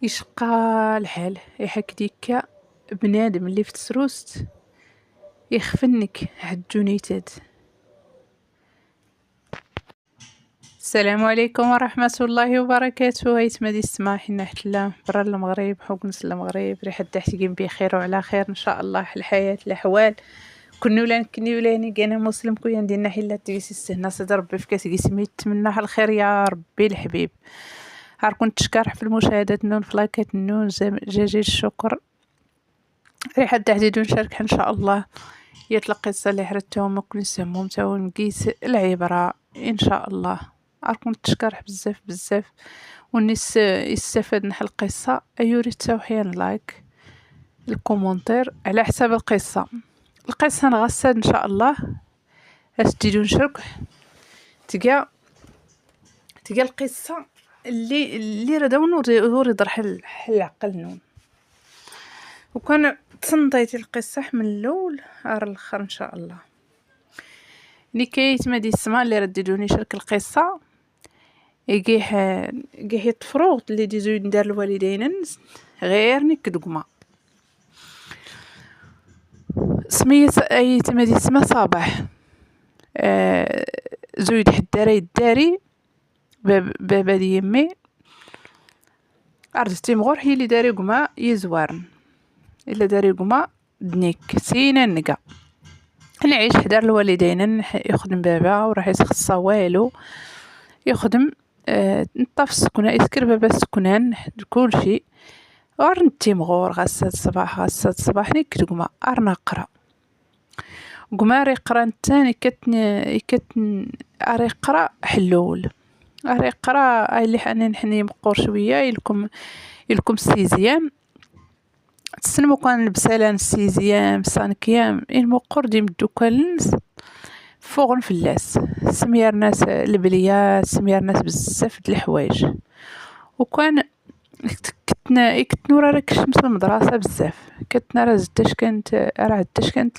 يشقى الحال يحك ديكا بنادم اللي في تسروست يخفنك هالجونيتات. السلام عليكم ورحمة الله وبركاته. هيتما دي السماح نحت الله برا المغرب حوق نس المغرب ريحة تحتكين بخير وعلى خير ان شاء الله. الحياة الاحوال كني ولاني كانا مسلم كويا ندينا حلا تيسي السهنا صدر ربي في كاسي سميت منا الخير يا ربي الحبيب. هار كنت تشكرح في المشاهدات نون فلاكات نون جزيل الشكر. ريحة تحديد نشارك ان شاء الله يتلقي اللي حرتهم وكل نسمهم تاو نقيس العبرة ان شاء الله. راكم تشكرح بزاف بزاف والناس يستفاد نحل القصة ايوري تاوحيان لايك الكومنتير على حساب القصة نغسل ان شاء الله. اسجدوا نشرك تلقى القصة اللي ردون ورد حل عقل نون وكان تصنطيت القصة من الاول على الاخر ان شاء الله. نكايت مادي السما اللي رددوني شرك القصة يجيه يطفروت اللي ديزو ندار الوالدين غير نكدقما سمية اي تمادي اسمها صباح زويد حداري الداري بابا دي يمي عرفتي مغور هي اللي داري قما يزوارن الا داري قما دنيك سينا نقا نعيش حدار الوالدين يخدم بابا وراح يسخصا والو يخدم نطاف السكنة يسكر بابا السكنان كل شيء ورنتي مغور غسات الصباح نكت قما نقرا قما ريقرا نتاني كتن ريقرا حلول ريقرا اللي حني مقور شويه يلكم سيزيام تسنمو كان بسالان سيزيام سانكيام المقور ديم الدوكالنس فوق فلاس سمير ناس البليات سمير ناس بزاف د الحوايج وكان كنت نورا راك الشمس المدرسه بزاف كنت نرى زداش كانت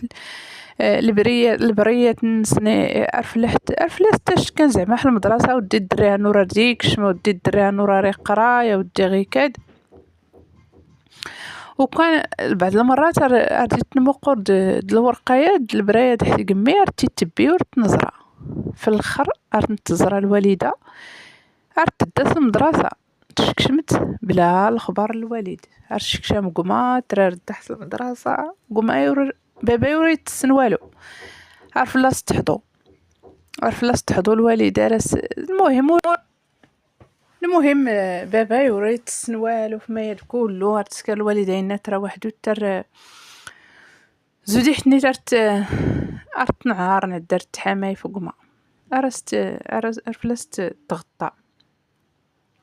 البريه نسني عرف لاش كان زعما حل المدرسه ودي الدريه نورا ديكش ما ودي الدريه نورا ري قرايه ودي غي كاد. وكان بعض المرات رديت نمقر د الورقايات د البرايه د حتى قمي رتي تبي ورتنزرا في الاخر نتزرا الوالده تدات المدرسه تشكشمت بلا الخبر الوالد شكشام قما ترى تحت المدرسه قما بابا يوريت السنوالو عرف لا استحضو الوالده راس المهم بابا يوريت السنوالو فما كله تسكر الوالدين ترى وحدو تر زودي حني ارت نعار درت حماي فوق ما عرفت تغطى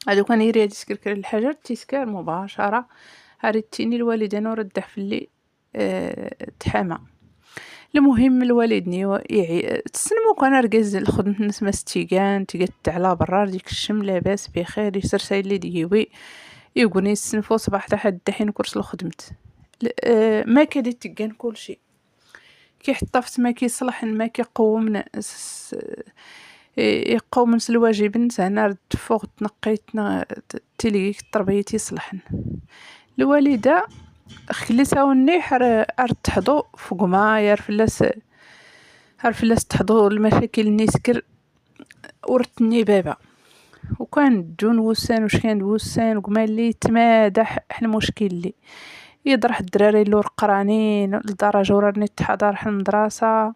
هادو كان يريد يسكر الحجر تيسكر مباشره هريتيني الوالدين وردح في اللي تحمى. المهم الوالدني تسنمو كان رقز الخدمة الناس مستيقان تيقت على برا ديك الشم لاباس بخير يسر سايلي ديوي يقولي السنفو صباح تحد دحين كورس الخدمت ما كادت تيقان كل شيء كي حطفت ما كيصلح ما كيقوم يقوم نس الواجب نتاعنا رد فوق تنقيتنا تيليك التربيه يصلحن الوالده خليتها ونيح تحضو فوق ما يعرف الناس تحضو المشاكل نيسكر ورتني بابا وكان دون وسان وش كان وسان وقما اللي تمادح احنا مشكل لي يضرح الدراري اللي قرانين لدرجه وراني تحضر حنا المدرسه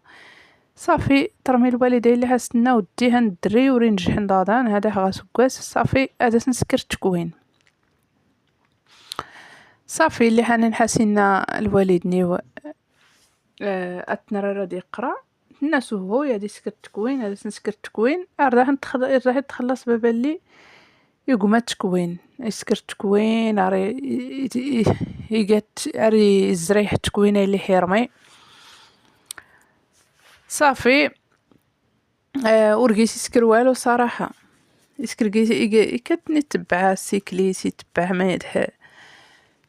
صافي ترمي الوالدين اللي هستنا وديها ندري وري نجح نضادان هذا غاس كواس صافي هذا نسكر تكوين صافي اللي حنا نحاسينا الوالدني اتنرى راه يقرا الناس هو يدي سكر تكوين هذا نسكر تكوين راه تخلص بابا اللي يقوم تكوين يسكر تكوين راه يقات ري الزريح تكوين اللي حيرمي صافي ورقيس يسكر والو صراحه يسكر كتني تبع السيكليس يتبع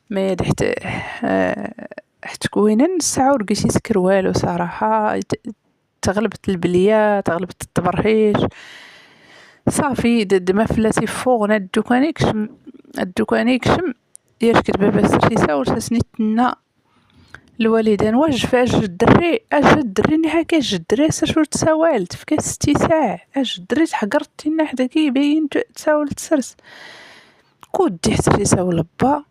ما يدح تكوين الساعه ورقيس يسكر والو صراحه تغلبت البليه تغلبت التبرحيش صافي ما فلاتي فوق ندو كانيكش الدكان يكشم يشكد بابا سرسيسا ورساسنيتنا الوالدان واش فاش الدري الدري نحكي الدري سير تساوالت في 6 ساعة الدري تحقرتينا حدا كيبين تساولت سرس كودي حتى يساول با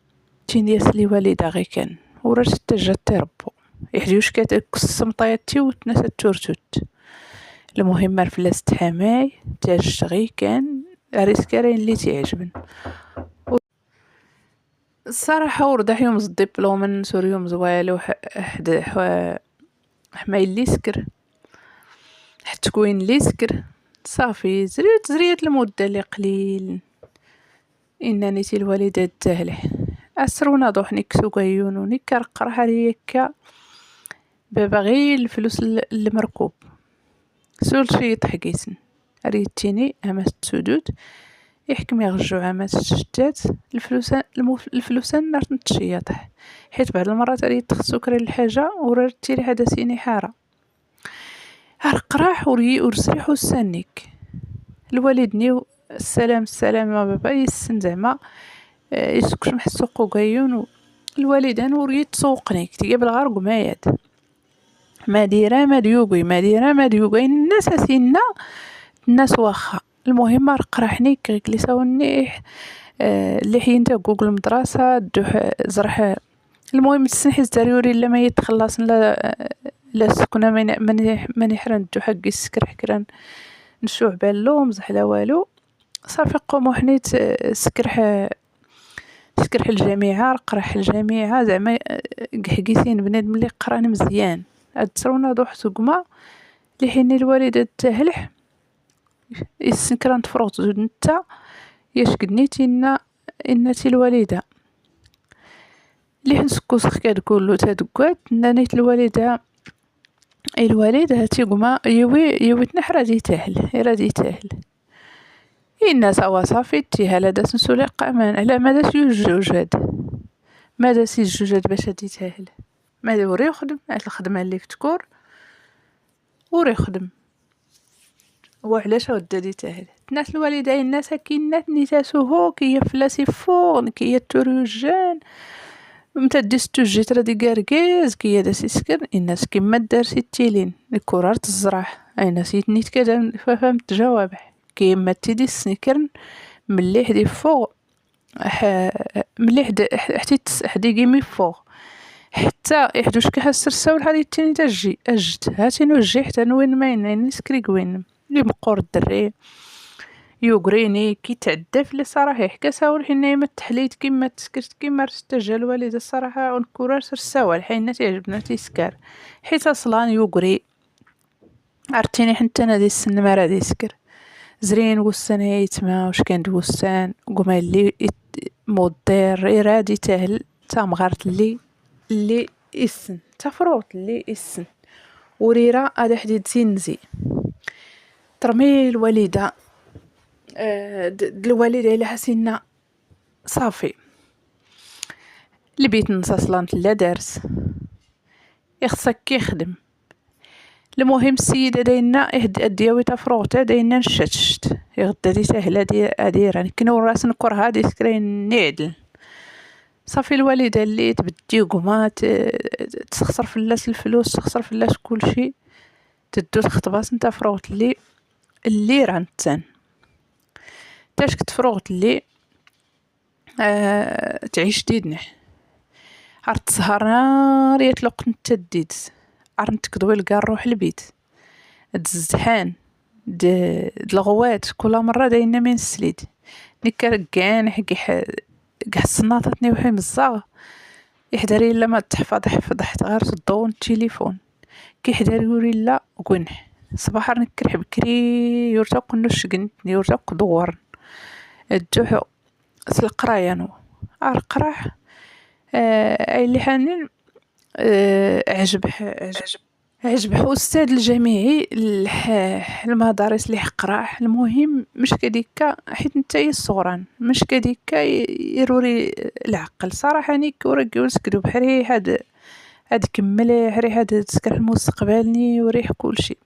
تينياس لي والده غي كان وراه حتى جات تربو يحجوش كتكس مطياتي وتنسى التورتوت. المهم رفلاست حماي تاج غي كان ريسكارين اللي تعجبن الصراحه ورضح يوم الدبلوم نسور يوم زوالو حدا حماي اللي سكر حتى كوين اللي سكر صافي زريت المده اللي قليل انني تي الوالده تهلح اسرونا دوح نكسو كيونوني كرقرا هريكا بابا غير الفلوس المركوب سول شي تحقيسن ريتيني امات السدود يحكم يرجعوا امات الشتات الفلوس نار نتشياطح حيت بعض المرات راه تخصو كري الحاجه ورتي لي هذا سيني حاره قراح ورسريح وسانيك الوالدني السلام يا بابا يسن زعما يسكش محسوق وكايون الوالدان وريت تسوقني كتي بالغرق مايات ما ديرا ما ديوغي الناس اسينا الناس واخا المهم رقراحني كيكليساوني اللي حين تا جوجل مدرسه دوح زرح المهم تسنحي الزريوري الا ما يتخلص لا سكنا من يحرن دو حق السكر حكران نشوع بالو مزح لا والو صافي قومو حنيت سكرح الجامعه قراح الجامعه زعما حقيسين بنادم اللي قراني مزيان ادسرونا دوح سقما اللي حين الوالده تهلح السكران تفروت زود نتا يشكدنيتينا انتي الوالده اللي حنسكو سخ كاد كلو تدقات نانيت الوالده تيقما يوي تنحرا دي تاهل إنا سوا صافي تيها دا سنسولي قامان على ماذا سيجوجاد باش هادي تاهل ماذا وري يخدم هاد الخدمة اللي في تكور وري يخدم وعلاش ودا دي تاهل الناس الوالدين الناس كينات نيتاسوهو كي فلاسي فورن كي التوريوجان متدس تجيت رادي قارقاز كي دا سيسكر الناس كيما دار التيلين الكرار تزرح اي ناس يتنيت كذا فهمت جوابح كيما تيدي السنكرن مليح دي فوق مليح حتى حدي كيمي فوق حتى يحدوش كحسر ساول حالي تاني تجي اجت هاتي نوجي حتى نوين ما نسكري كوين لي مقور الدري يوغريني كي تعدى في الصراحه يحكى ساول حنا ما تحليت كيما تسكرت كيما رستجا الوالده الصراحه ونكورار ساول حنا تعجبنا تيسكر حيت اصلا يوغري عرفتيني حتى انا دي السن ما راه ديسكر زرين وسان يتما واش كان دوسان قما اللي مودير رادي تاهل تا مغارت اللي السن تفروت اللي السن وريرا هذا حديد سينزي ترمي الوالده الوالده الا حسينا صافي البيت نص اصلا لا دارس يخصك كيخدم المهم السيده داينا ادياوي تفروته داينا نشتشت يغدا دي سهله دي راني كنو راس نكر هادي سكرين نعدل صافي الوالده اللي تبدي قما تخسر فلاس الفلوس تخسر فلاس كلشي تدو تخطباس نتا فروت اللي رانتان تاش كتفروت اللي تعيش ديدنا عرفت سهر نار يطلق نتديد عرفت كدوي لقى نروح البيت الزحان الغوات كل مره داينا من السليد نكر كان حقي السناطتني وحي مزاغ يحضري الا ما حفظ حتى غير الضوء التليفون كيحضر يوري لا كونح صباح نكرح بكري يرتق نشقنتني يرتق دور الجوح القرايه نو القراح اي اللي حنين عجب أستاذ الجامعي المدارس اللي قراح المهم مش كديكا حيت نتايا الصغران مش كديكا يروري العقل صراحه نيك ورك يسكدو بحري هاد كمل حري هاد تسكر المستقبلني وريح كل شيء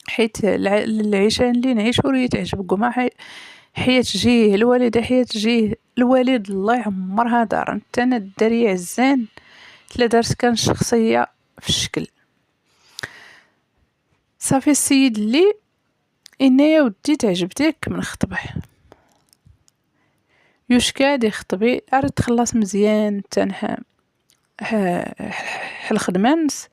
حيت العيشه اللي نعيش وريت عجب كما حياة تجيه الوالدة، حياة تجيه الوالد، الله يعمرها دار. انت انا الدري عزان تلا دارت كان شخصية في الشكل. صافي السيد اللي انا يا ودي تعجبتك من خطبه، يوشكاد يخطبي ارد تخلص مزيان تنها حل خدمانس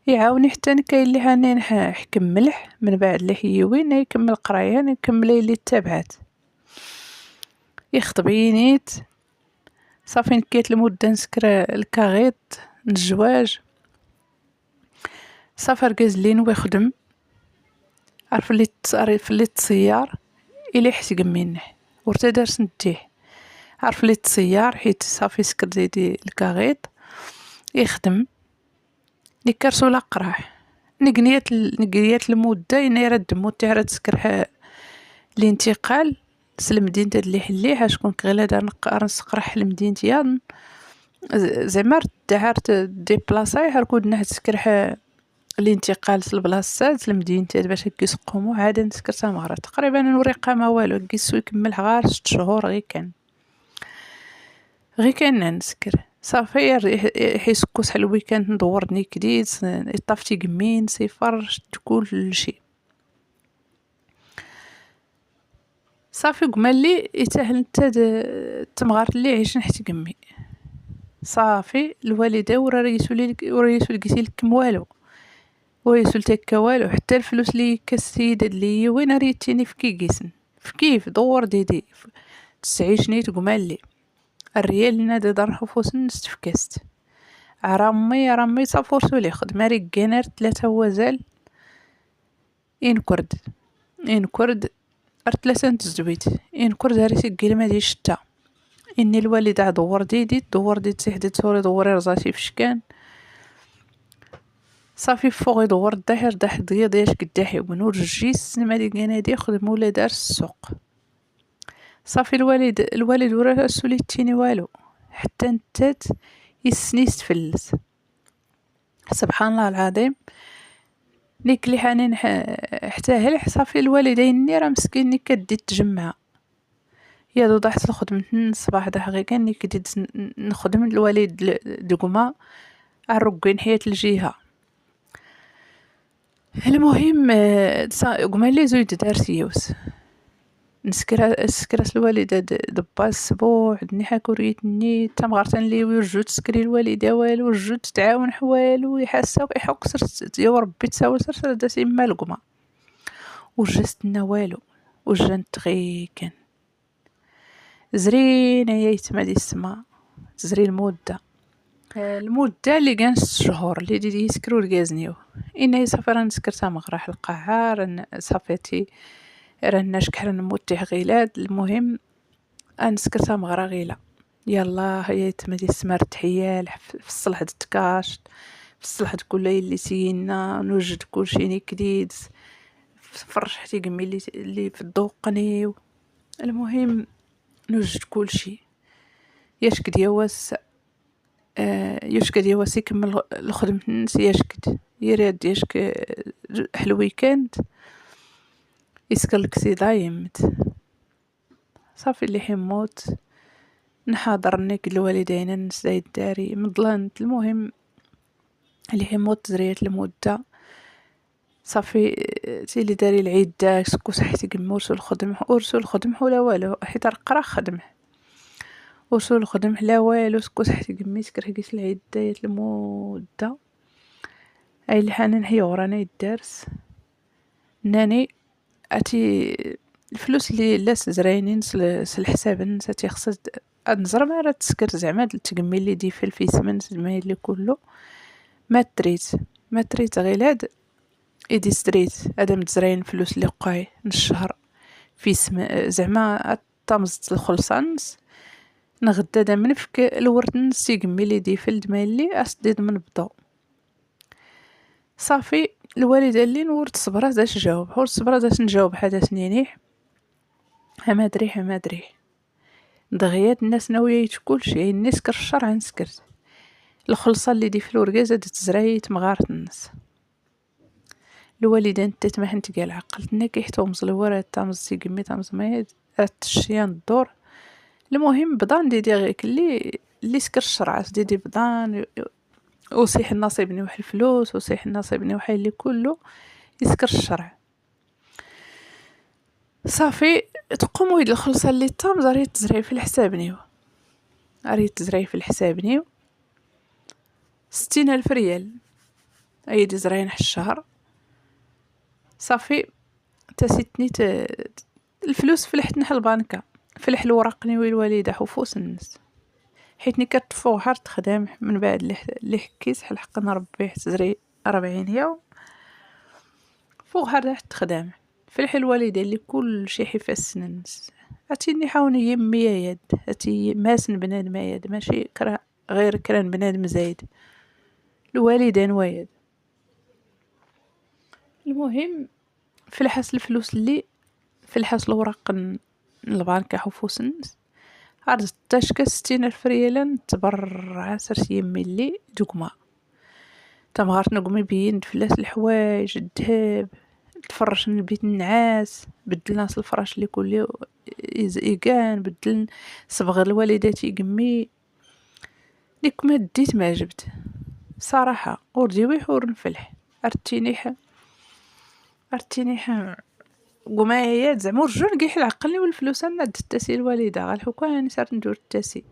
يعاوني حتى نكاين اللي هاني نحكم ملح من بعد اللي حيوين يكمل قرايه نكمل اللي تابعات يخطبينيت. صافي نكيت المدة نسكر الكاغيط الزواج. صافي ركز لين ويخدم عارف اللي تصيار الى حسق منه ورتا دارس نتيه عارف اللي تصيار حيت صافي سكر ديدي الكاغيط يخدم نكرسو لا قراح نقريات المدة انا رد موتي راه تسكر الانتقال لمدينة اللي حليها شكون غير دار نسقرح لمدينتي زعما دعرت ديبلاصاي هركود نسكرح الانتقال لبلاصات لمدينتي باش كيسقومو عاد نسكر تمغرا تقريبا الورقه ما والو كيسو يكمل غير 6 شهور غير كان نسكر. صافي حيسكوس حل الويكاند ندورني كديد طافتي قمين صفر كل شيء. صافي قمالي يتاهل نتا تمغار اللي عيش نحت قمي. صافي الوالده ورا ريسو لك والو ويسول تكا والو حتى الفلوس اللي كالسيد اللي وين ريتيني في كيسن في كيف دور ديدي تسعيشني تقمالي الريال نادي دار حفوس نستفكست رامي صافور سولي خدمة ريقانر 3 وزال إن كرد ارتلاسا تزويت إن كرد هاريسي قيل دي شتا إني الوالدة دور ديدي تسيحدي تصوري دوري رزاتي فشكان. صافي فوق يدور الدحر دياش قداحي ونور الجيس نمالي قنادي خدمو ولا دار السوق. صافي الوالد ورا سوليتيني والو حتى نتات يسنيس تفلس. سبحان الله العظيم ليك لي حنين حتى هل صافي الوالدين راه مسكين كدي تجمع يا دو ضحت الخدمة الصباح ده غير كان كديت نخدم الوالد دقما الرقين حياة الجهة. المهم قمالي زويد دار سيوس نسكر الوالدة دبا السبوع دني حكوريتني تمغرتن لي ويرجو تسكري الوالدة والو رجو تتعاون حوالو يحساو يحق سرت يا ربي تساوي سرت داسي ما القما وجستنا والو وجنت غي كان زرينا يا يتمادي السما تزري المدة اللي كان 6 شهور اللي دي يسكرو الكازنيو إنا يسافر نسكر تمغراح القاعة صافيتي رانا شكحنا نموت غيلاد. المهم نسكر تمغرا غيلا يلا هي تمدي السمار تحيال في الصلح تكاش في الصلح كل اللي سينا نوجد كل شيء نكديد فرحتي قمي اللي في الذوقني. المهم نوجد كل شيء يشكد يواس يكمل الخدمة نسي يشكد يراد يشك حلوي كانت يسكلك سيدا يمت. صافي اللي حيموت نحاضر نيك الوالدين نساي الداري مضلانت. المهم اللي حيموت زريت المدة صافي تيلي داري العيد داك سكو صحيتي قم ورسو الخدم ولا والو حيت رقرا خدمه ورسو الخدم لا والو سكو صحيتي قمي سكر قيس العيد دايت المدة اي اللي حانا نحيا ورانا الدرس ناني اتي الفلوس اللي لاس زراينين الحساب نساتي خصها نزر ما راه تسكر زعما تقمي اللي دي في الفيسمن ما اللي كله ما تريت غيلاد ايدي ستريت ادم تزراين فلوس اللي قاي الشهر في زعما طمزت الخلصانس نغدا دا منفك الورد نسي قمي اللي دي في الدمالي اسديد من بضو. صافي الوالده اللي نورت صبرا داش جاوب حور صبرا داش نجاوب حدث نينيح ما دري دغيات الناس ناويه كل شيء الناس كرشر عن سكرت الخلصه اللي دي في الورقه زادت تزرايت مغارت الناس. الوالده انت ما حنت قال عقلتنا كيحتوم زلوره تامز سي قمي تامز ما الشيان الدور. المهم بضان ديدي غيك اللي سكر الشرعات ديدي بضان، وصيح النصيبني وحي الفلوس، وصيح النصيبني وحي اللي كله يسكر الشرع. صافي تقوم ويد الخلصة اللي تام زاريت تزرعي في الحساب نيو، ريت تزرعي في الحساب نيو 60,000 ريال ايدي زرعين الشهر. صافي تسيتني الفلوس فلحت نحل البنكة، فلح الورقني والوالدة حفوس الناس، حيتني كتفوق حار تخدم من بعد اللي حكيت حق نربيه تزري 40 يوم فوق حار تخدم فلح الوالدة اللي كل شي حفاس الناس. عتيني حاوني يمي يد هاتي ماسن بنادم يد ماشي غير كران بنادم زايد الوالدين ويد. المهم في الحاس الفلوس اللي في الحاس الوراق البنكة حفوس الناس عرض تاشكا 60,000 ريالا تبرع سرت يمي اللي دوكما تمغارت نقومي بين فلاس الحوايج الذهب تفرش البيت النعاس بدل ناس الفراش اللي كل يقان بدل صبغ الوالدات يقمي ديك ما ديت ما جبت صراحة وردي ويحور نفلح ارتينيح قمايات زعما الرجل كيحل عقلني والفلوس انا د التاسي الوالده غالحكا صارت ندور التاسي.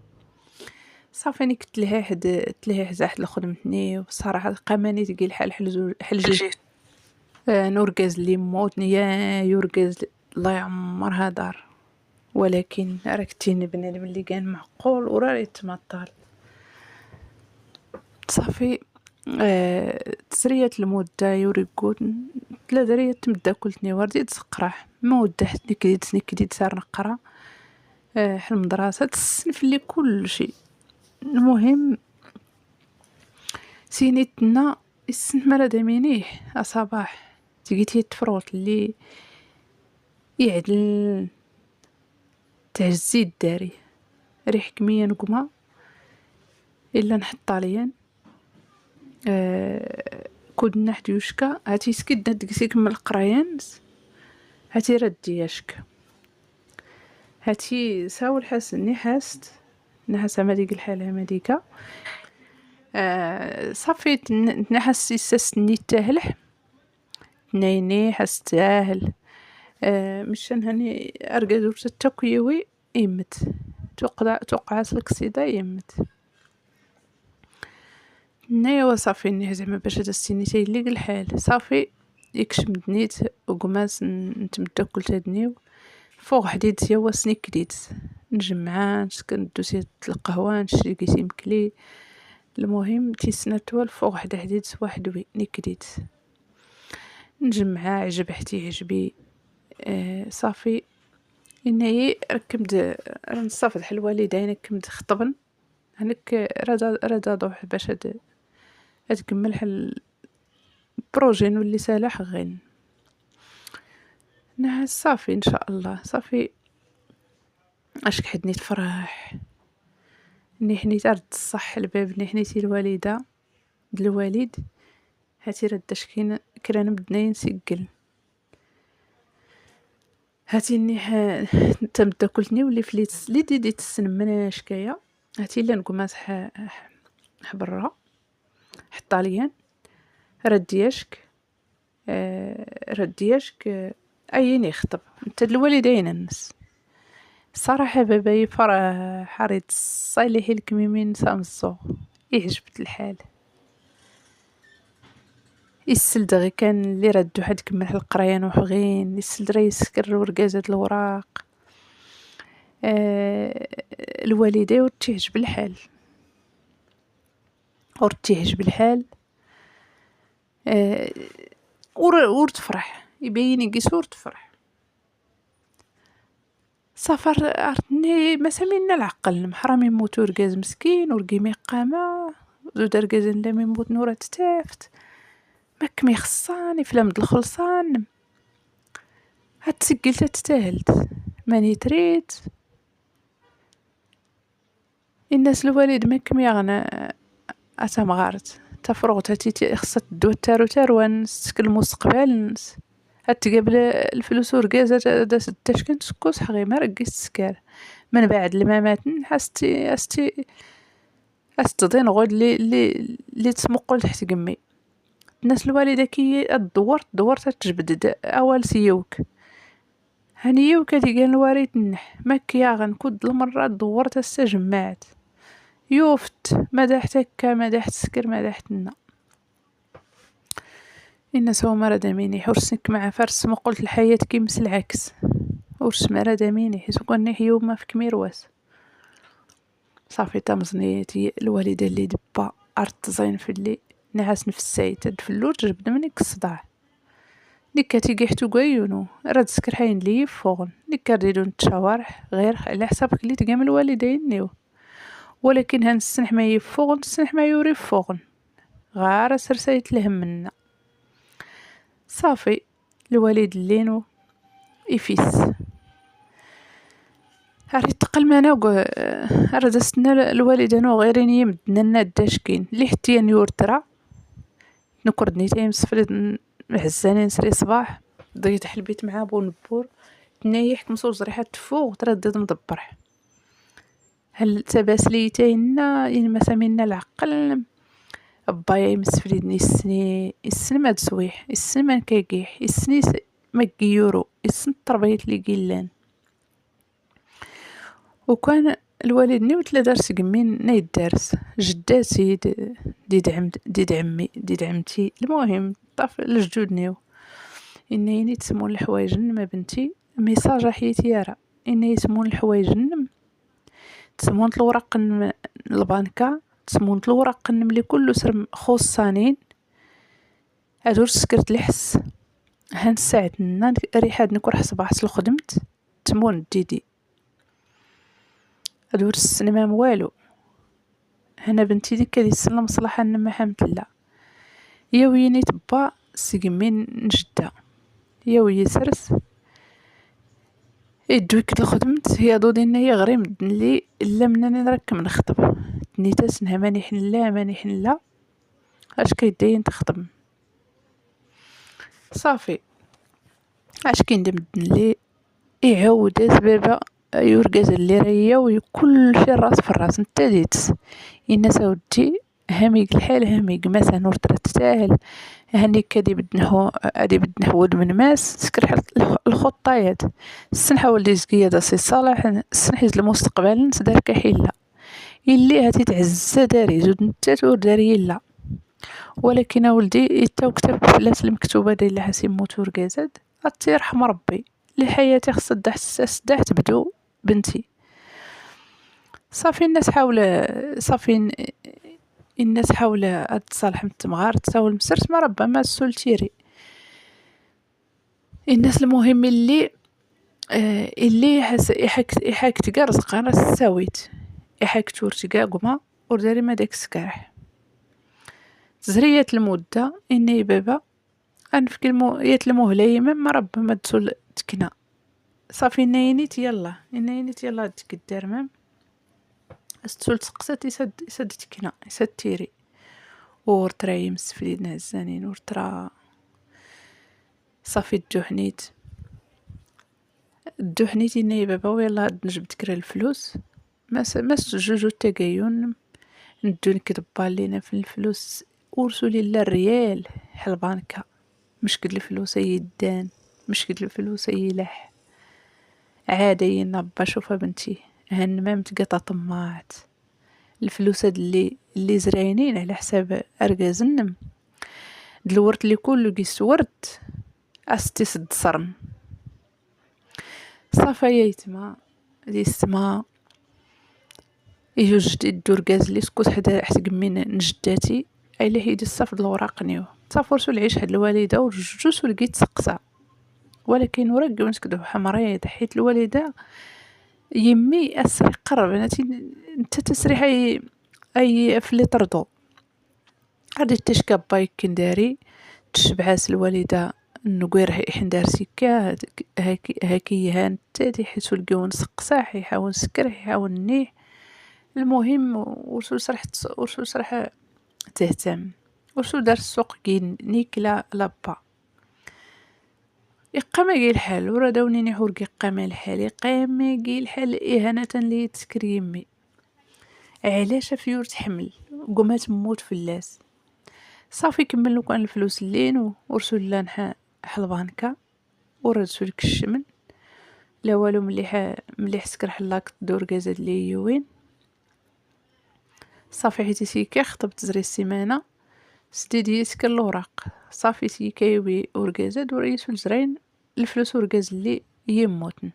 صافي ني كنت لها حد لخدمتني وبصراحه قاماني تقيل حال حلجي نوركاز اللي موت نيا يوركاز الله يعمرها دار، ولكن راكتيني بنادم اللي كان معقول وراه يتمطل. صافي تسريات المدة يوريكوت 3 دريات تمدا كلتني وردي تسقراح ما ودحتني كديت صار نقرا حل مدرسة الصنف اللي كل شيء. المهم سينيتنا السنف مرا دامينيه صباح تيجي تفروت اللي يعدل تاع الزيت داري ريح كمية نقمة إلا نحط عليا كود نحد يوشكا هاتي سكد ندقسيك من القرايان هاتي ردي يشك هاتي ساول حاسني حاست نحس ما ديك الحالة ما ديكا صافي نحس يسسني تاهلح نيني حس تاهل مشان هني ارقد وتتكويوي يمت توقع سلك سيدا يمت نيوا. صافي ني زعما باش هاد السينيتي اللي الحال صافي يكشم دنيت وقماس نتمدا كل تدنيو فوق حديد يوا سنيك كديت نجمعان نسكن دوسيت القهوه نشري كيسي مكلي. المهم تيسناتوال فوق حديد واحد وي نكديت نجمعها عجب حتي عجبي صافي اني ركبت نصافح الوالدين كمت خطبن هناك راه ضوح باش تكمل حل بروجي نولي سلاح غين نحس صافي ان شاء الله. صافي اشك حدني تفرح ني حنيت رد الصح الباب ني حنيتي الوالده الوالد هاتي ردش كران بدنا ينسجل هاتي ني تمدا كلتني ولي فليت لي ديدي تسنمنا شكايه هاتي لا نقول مسح برا حطاليا ردياشك ايني يخطب انت الوالدين الناس صراحه باباي فرح حريت صالح الكميمين سامسو يعجبت الحال يسل دغي كان اللي ردو حد كمل القرايان وحغين يسل راه يسكر ورقازات الوراق الوالدة ورتيعجب الحال ورتفرح يبين يقيسور تفرح. سفر عرفتني ما سمينا العقل محرم يموت ورقاز مسكين ورقي قامة زود رقاز لا يموت نورة تافت مكمي خصاني فلام الخلصان هتسجلت تستاهلت ماني تريد الناس الوالد مكمي غنى اتمغارت تفرغت هاتي خصت دو تارو ونس المستقبل نس هاد تقابل الفلوس ورقازة داس التشكن تسكوس حغي ما رقيس تسكار من بعد الماماتن حستي ضين غود اللي تسمقل تحت قمي الناس الوالدة كي دورت تجبد اول سيوك هنيوك هادي قال الواريد نح مكيا غنكود المرات دورت استجمعت يوفت مدحت هكا مدحت سكر مدحتنا الناس هو مرض ميني حرسك مع فرس ما قلت الحياة كيمس العكس ورس مرض ميني حيث كون حيوب ما فيك ميرواس صافي تمزنيتي الوالدة اللي دبا أرت زين في اللي نعاس نفساي تدفلو تجبد منك الصداع نيكا تيقيحتو قايونو راد سكر حين لي فوغن نيكا رديدو نتشاورح غير على حسابك اللي تقام الوالدين نيو ولكن هنسنح ما يفوغن سنح ما يوري فوغن غار سرسايت لهم منا صافي الوالد اللينو يفيس هاري تقل معنا راد استنا الوالدة نو غيرين يمدنا الداشكين اللي حتى نيور ترى نكردني تايم سفرد محزانين سري صباح ضيت حلبيت مع بو نبور تنايح مصوص ريحة تفوق تردد مدبرح هل تباس لي تاينا يعني ما سامينا العقل بايا يمسفليدني السن ما تسويح السن ما كيقيح السن ما كيورو السن تربيت لي قيلان وكان الوالد نيوت لا دارس قمين نايد دارس جداتي ديد عمتي المهم طاف الجدود نيو إني تسمون الحوايجن ما بنتي ميساج حياتي يارا إني يسمون الحوايجن تسمون الورق البنكة تسمون الورق ملي كله سرم خصانين هادور سكرت لحس هان ساعتنا ريحاد نكون صباح الخدمت تمون ديدي هادور السينما والو هنا بنتي ديك هادي السنة مصلحة نما حمد الله يا ويني تبا سيقمين نجدة يا وي سرس يدوك الخدمت هي دو دينا هي غريم لي الا منني نركب نخطب تنيتاس نها ماني حنلا اش كيداين تخدم صافي اش كيندم لي يعاود بابا يورقز اللي ريا وكل شي الراس في الراس نتا ديتس الناس ودي هميق الحال هميق مثلا نور ترتاهل هني كدي بدنهو ادي بدنهود من ماس سكر الخطايات السنحة ولدي زكية دا سي صالح السنحيز المستقبل نسدار كحيلة اللي هاتي تعز داري زود نتا تور داري لا ولكن ولدي يتاو كتاب فلاس المكتوبة دي اللي حاسي موت ورقازاد هاتي يرحم ربي لحياتي خص السداح تبدو بنتي صافي الناس حاولة تصالح متمغار تساول مسرت ما ربما السولتيري الناس المهم اللي يحاك تقا رزق انا ساويت يحاك تور تقا قما وداري ما داك سكارح زريات المدة اني بابا انفك يات المهلة ما ربما تسول تكنا صافي ناينيت يلا ديك الدار مام استسول تسقسات يسد تكنا يسد تيري ورترا يمس في الزانين ورترا صافي الدوحنيت إني بابا ويلا نجبد كرا الفلوس ما جوجو تاقايون ندون كدبا لينا في الفلوس ورسو ليلا الريال حل بانكا مش قد الفلوس يدان مش قد الفلوس يلح عادي نبا شوفها بنتي هن ما متقطع طماعت الفلوس هاد اللي زراينين على حساب ارقازنم دلورت لي كله قيسورت استي سد صرم صافا يتما دي السما يجو جديد دورقاز لي سكوت حدا حتى قمين نجداتي اي اللي هيدي الصف الوراق نيو تصافرسو العيش هاد الوالده وجوجو لقيت سقسا ولكن ورق ونسكدو حمريض حيت الوالده يمي اسري قرب انت تسري اي فلي طردو غادي تشكى بايك كنداري تشبعاس الوالده نقير حندار سكا هاكي هان تادي حيسو لقاو نسقساح يحاول نسكر يحاول نيح المهم ورسول صراحة تهتم ورسول دار السوق كي نيك لا لابا يقامي الحال ورا داونيني حورقي قام الحال يقامي الحال إهانة لي تسكريمي. علاش فيور تحمل قوما تموت في اللاس. صافي كملوا كان الفلوس اللين ورسول الله حلبانكا وردسو لك الشمن لا والو مليح سكر حلاك الدور كازاد لي يوين. صافي حيتي سيكا خطبت زري السيمانه سديدي سكر الوراق. صافي سيكا يوي ورقازاد وريسو الزرين الفلوس ورقاز اللي يموتن.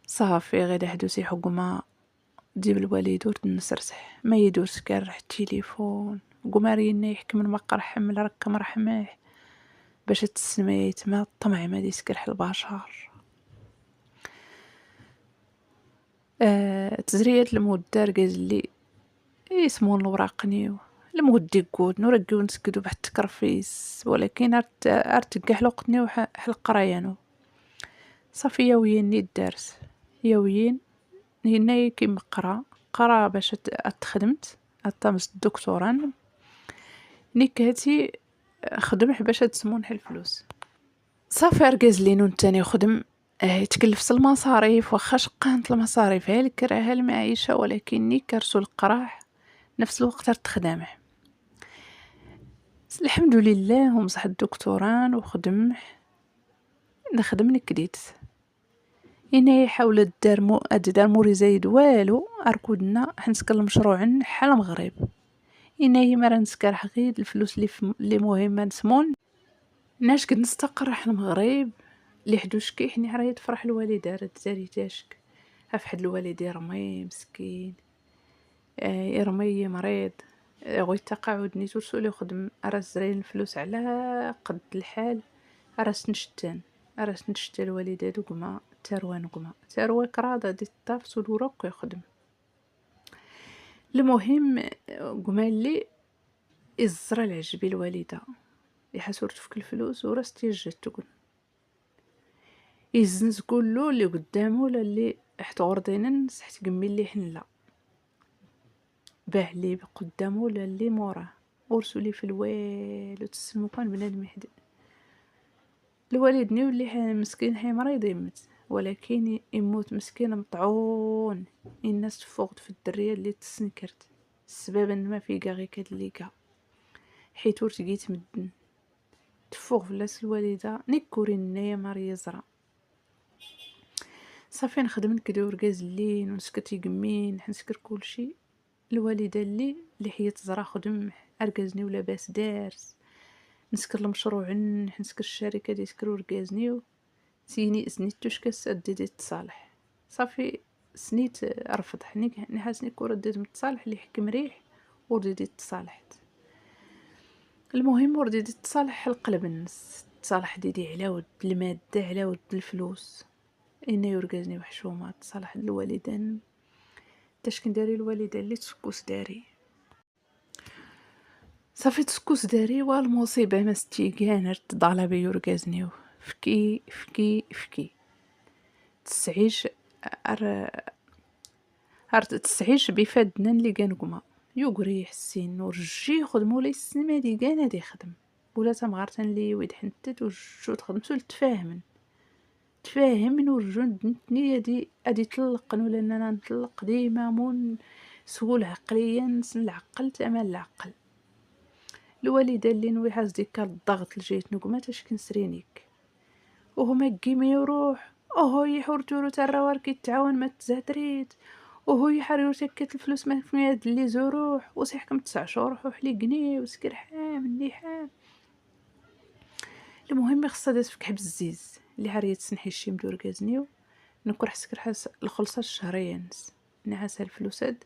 صافي غير حدوسي حكومه تجيب الوالد وتنسرسح ما يدور سكر التليفون قمارينا يحكم المقرحم الركم رحمه باش تسميت ما الطمع ما دي سكرح البشر. تزريات المدار قازلي يسمون الوراقني المودي قود نورقيو نسكدو بحت تكرفيس ولكن ارتقح لوقتني وحلق ريانو. صافي يوين ني الدرس يوين هنا كيما قرا باش اتخدمت اتمس الدكتوران نيكاتي خدم باش تسمون الفلوس. صافي ركز لي نون تاني خدم يتكلف المصاريف واخا شقانت المصاريف ها الكراهه المعيشه ولكن كرسو القراح نفس الوقت تخدمه. الحمد لله ومصح الدكتوران وخدم نخدم نكديت هنا حاول الدار موري زايد والو اركودنا حنسكر المشروع حال المغرب. هنا ما رنسكر حقيد الفلوس اللي مهمه نسمون ناش قد نستقر حنا المغرب اللي حدوش كي حني حرايت فرح الوالده راه تزاري تاشك افحد الوالده رمي مسكين يرمي مريض غوي تقاعد نيتو سولي خدم راس زرين الفلوس على قد الحال راس نشتان الوالده دوكما تروى كراده دي الطاف سولو روك يخدم. المهم قمال لي الزرع العجبي الوالده يحسورت فيك الفلوس وراس تيجات تقول يزنز كله اللي قدامه ولا اللي احتوردينن صحت قمي اللي حنلا باه لي قدامه ولا اللي موراه ورسولي في الويل وتسمو كان بنادم يحد الوالدني واللي مسكين حي مريض يمت ولكن يموت مسكين مطعون. الناس تفوقت في الدريه اللي تسنكرت السبب ان ما في غير كدليكا حيت ورتقيت مدن تفوق فلاس الوالده نيكورين نيا ماريا زرا. صافي نخدم نكدي ورقاز الليل ونسكت يقمين حنسكر كلشي. الوالده اللي حيت زرا خدم ارقازني ولا باس دارس نسكر المشروع نسكر الشركه دي سكر ورقازني سيني سنيتوش كاسدي تصالح. صافي سنيت رفض حني حاسني كو رديت متصالح اللي حكم ريح ورديت تصالحت. المهم ورديت تصالح القلب الناس تصالح ديدي على ود الماده على ود الفلوس إنه يرقزني وحشومات صالح الوالدين تاش كنداري الوالده اللي تسكوس داري. صافي تسكوس داري والمصيبه ما ستيقان ضالا بيرقزني فكي تسعيش تسعيش بفدنا اللي كانكما يقري حسين ورجي خدمو لي السنه دي كان هادي خدم ولا تمغارتن لي ويد حنتت وشو تخدم سول تفاهم ورجون دنتني ادي طلقن ولا انا نطلق ديما مون سهول عقليا نسن العقل تمام العقل. الوالده اللي نوي حاس ديك الضغط لجيت نقما تاش كنسرينيك وهما كيما يروح اوهو يحورتورو تراور كيتعاون ما تزهدريت وهو يحريو تكت الفلوس ما في يد اللي زروح وسيحكم 9 شهور وحلي جنيه وسكر حام حام. المهم خصها داز فك حبس الزيز اللي حريت سنحي الشي مدور كازنيو نكر حسكر حاس الخلصه الشهريه نس نعاس الفلوسات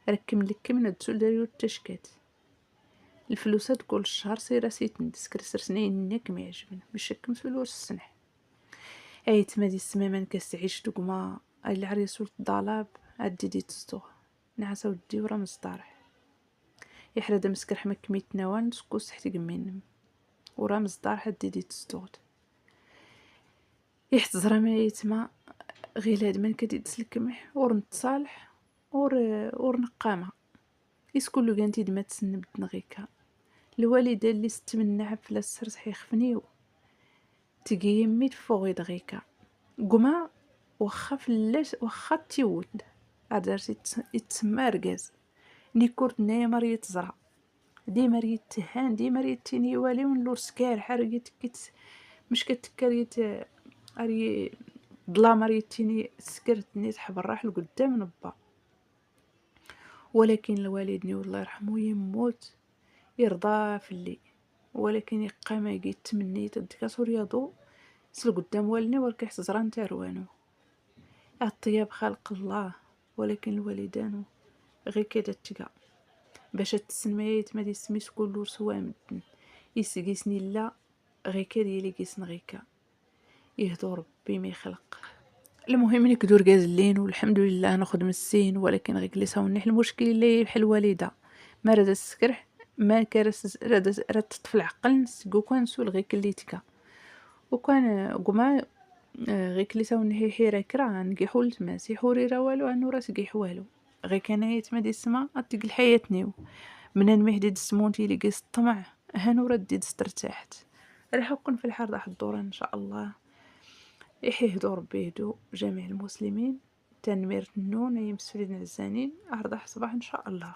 ركم لك من الدسول داريو التشكات الفلوسات كل شهر سيرا سيتن تسكر سرسنين نك ما يعجبني باش كم فلوس السنح اي تمادي السمامان كاستعيش دوكما اللي عريسو الضلاب عدي دي تستو نعسا ودي ورا مصدارح يحرد مسكر حمك ميت نوان سكوس حتى قمين ورا مصدارح عدي دي تستوت يحتزر ما يتما غير هاد من كدي تسلكمح ورنتصالح ورنقامه يسكلو كانتي دما تسنبت نغيكا الوالده اللي ستمنع فلا السر صحيح خفنيو تقيمي تفوغي دغيكا قما وخا فلاش وخا تيود عدرتي يتسمى رقاز نيكورت نايا مرية تزرع ديما ريت تهان ديما ريت تيني والي ونلور سكار حرقت مش كتكريت اري ظلام ريت تيني سكرت نيت حبراح لقدام نبا. ولكن الوالدني والله يرحمه يموت يرضى في اللي، ولكن يبقى ما يجي تمنيت الدكاتور رياضو سل قدام والني وركح زران تاروانو الطياب خلق الله، ولكن الوالدان غير كده تجا باش تسميت ما دي سميت كل سوا مدن يسقيسني لا غير كده يلي قيسن غيكا يهدو ربي ما يخلق. المهم نكدو رقازلين والحمد لله ناخد من السين، ولكن غير كليسا ونح المشكل اللي بحال الوالده ما راد السكرح ما كارس راد تطفل عقل نسقو كان سول غير كليتك وكان قما غير كليسا ونحي حيرة كرا نقيحو لتماس يحوري راه والو انو راس قيح والو غير كان يتما دي السما اتق الحياتني من المهدي السمونتي اللي قيس الطمع هانو ردي استرتاحت راح اكون في الحر راح الدور ان شاء الله يحيه دور بيدو جميع المسلمين تنمير النون يمسولين الزانين أرضح صباح إن شاء الله.